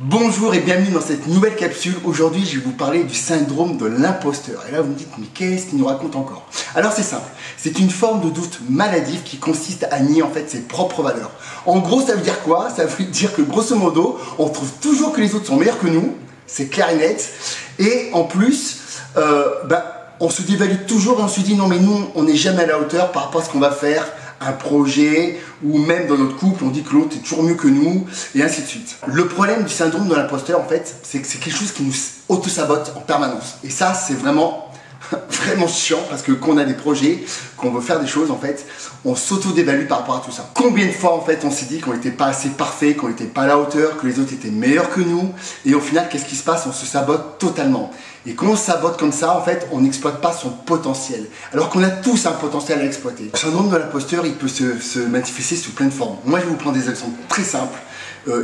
Bonjour et bienvenue dans cette nouvelle capsule. Aujourd'hui, je vais vous parler du syndrome de l'imposteur. Et là, vous me dites, mais qu'est-ce qu'il nous raconte encore? Alors, c'est simple. C'est une forme de doute maladif qui consiste à nier en fait ses propres valeurs. En gros, ça veut dire quoi? Ça veut dire que grosso modo, on trouve toujours que les autres sont meilleurs que nous. C'est clair et net. Et en plus, on se dévalue toujours et on se dit, non mais nous, on n'est jamais à la hauteur par rapport à ce qu'on va faire. Un projet, ou même dans notre couple, on dit que l'autre est toujours mieux que nous, et ainsi de suite. Le problème du syndrome de l'imposteur, en fait, c'est que c'est quelque chose qui nous auto-sabote en permanence. Et ça, c'est vraiment chiant, parce que quand on a des projets, qu'on veut faire des choses, en fait, on s'auto-dévalue par rapport à tout ça. Combien de fois, en fait, on s'est dit qu'on n'était pas assez parfait, qu'on n'était pas à la hauteur, que les autres étaient meilleurs que nous, et au final, qu'est-ce qui se passe? On se sabote totalement. Et quand on se sabote comme ça, en fait, on n'exploite pas son potentiel. Alors qu'on a tous un potentiel à exploiter. Le syndrome de l'imposteur, il peut se manifester sous plein de formes. Moi, je vais vous prendre des exemples très simples.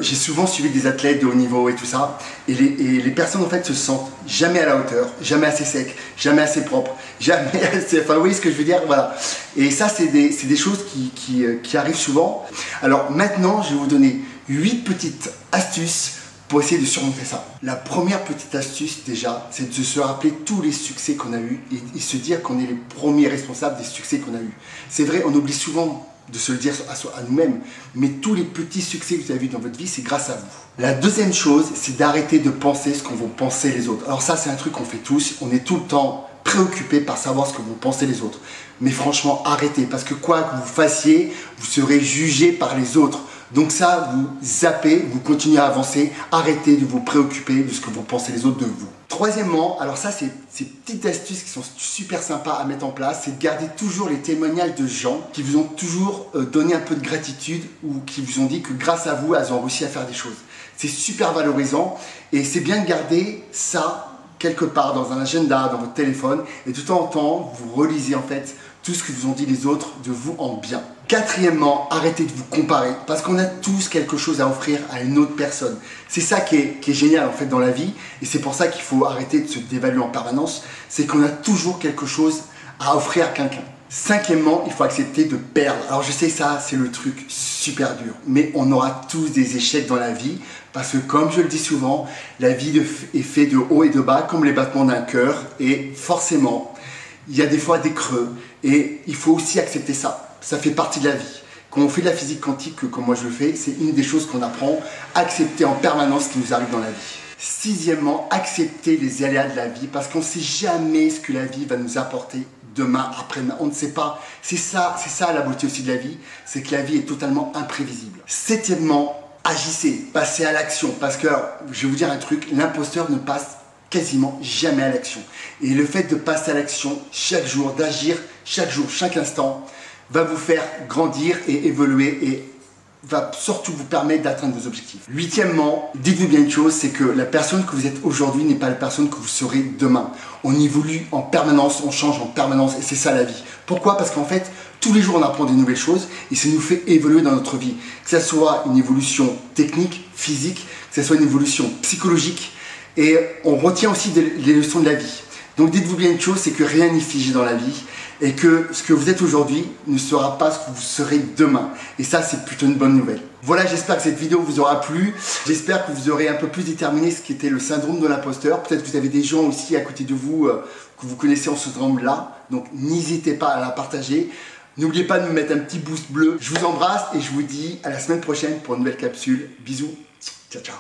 J'ai souvent suivi des athlètes de haut niveau et tout ça. Et les personnes, en fait, se sentent jamais à la hauteur, jamais assez sec, jamais assez propre, jamais assez... Enfin, vous voyez ce que je veux dire? Voilà. Et ça, c'est des choses qui arrivent souvent. Alors maintenant, je vais vous donner 8 petites astuces pour essayer de surmonter ça. La première petite astuce déjà, c'est de se rappeler tous les succès qu'on a eus et se dire qu'on est les premiers responsables des succès qu'on a eus. C'est vrai, on oublie souvent de se le dire à nous-mêmes, mais tous les petits succès que vous avez eus dans votre vie, c'est grâce à vous. La deuxième chose, c'est d'arrêter de penser ce qu'on vont penser les autres. Alors ça, c'est un truc qu'on fait tous, on est tout le temps préoccupé par savoir ce que vont penser les autres. Mais franchement, arrêtez, parce que quoi que vous fassiez, vous serez jugé par les autres. Donc ça, vous zappez, vous continuez à avancer, arrêtez de vous préoccuper de ce que vont penser les autres de vous. Troisièmement, alors ça c'est ces petites astuces qui sont super sympas à mettre en place, c'est de garder toujours les témoignages de gens qui vous ont toujours donné un peu de gratitude ou qui vous ont dit que grâce à vous, elles ont réussi à faire des choses. C'est super valorisant et c'est bien de garder ça quelque part dans un agenda, dans votre téléphone et de temps en temps, vous relisez en fait tout ce que vous ont dit les autres de vous en bien. Quatrièmement, arrêtez de vous comparer parce qu'on a tous quelque chose à offrir à une autre personne. C'est ça qui est génial en fait dans la vie et c'est pour ça qu'il faut arrêter de se dévaluer en permanence. C'est qu'on a toujours quelque chose à offrir à quelqu'un. Cinquièmement, il faut accepter de perdre. Alors je sais ça, c'est le truc super dur, mais on aura tous des échecs dans la vie parce que comme je le dis souvent, la vie est faite de haut et de bas comme les battements d'un cœur et forcément, il y a des fois des creux et il faut aussi accepter ça. Ça fait partie de la vie. Quand on fait de la physique quantique, comme moi je le fais, c'est une des choses qu'on apprend, accepter en permanence ce qui nous arrive dans la vie. Sixièmement, accepter les aléas de la vie parce qu'on ne sait jamais ce que la vie va nous apporter demain, après-demain. On ne sait pas. C'est ça la beauté aussi de la vie, c'est que la vie est totalement imprévisible. Septièmement, agissez, passez à l'action parce que, je vais vous dire un truc, l'imposteur ne passe quasiment jamais à l'action. Et le fait de passer à l'action chaque jour, d'agir chaque jour, chaque instant, va vous faire grandir et évoluer et va surtout vous permettre d'atteindre vos objectifs. Huitièmement, dites-vous bien une chose, c'est que la personne que vous êtes aujourd'hui n'est pas la personne que vous serez demain. On évolue en permanence, on change en permanence et c'est ça la vie. Pourquoi? Parce qu'en fait, tous les jours on apprend des nouvelles choses et ça nous fait évoluer dans notre vie. Que ce soit une évolution technique, physique, que ce soit une évolution psychologique et on retient aussi les leçons de la vie. Donc dites-vous bien une chose, c'est que rien n'est figé dans la vie et que ce que vous êtes aujourd'hui ne sera pas ce que vous serez demain. Et ça, c'est plutôt une bonne nouvelle. Voilà, j'espère que cette vidéo vous aura plu. J'espère que vous aurez un peu plus déterminé ce qu'était le syndrome de l'imposteur. Peut-être que vous avez des gens aussi à côté de vous que vous connaissez en ce syndrome-là. Donc n'hésitez pas à la partager. N'oubliez pas de me mettre un petit boost bleu. Je vous embrasse et je vous dis à la semaine prochaine pour une nouvelle capsule. Bisous. Ciao, ciao.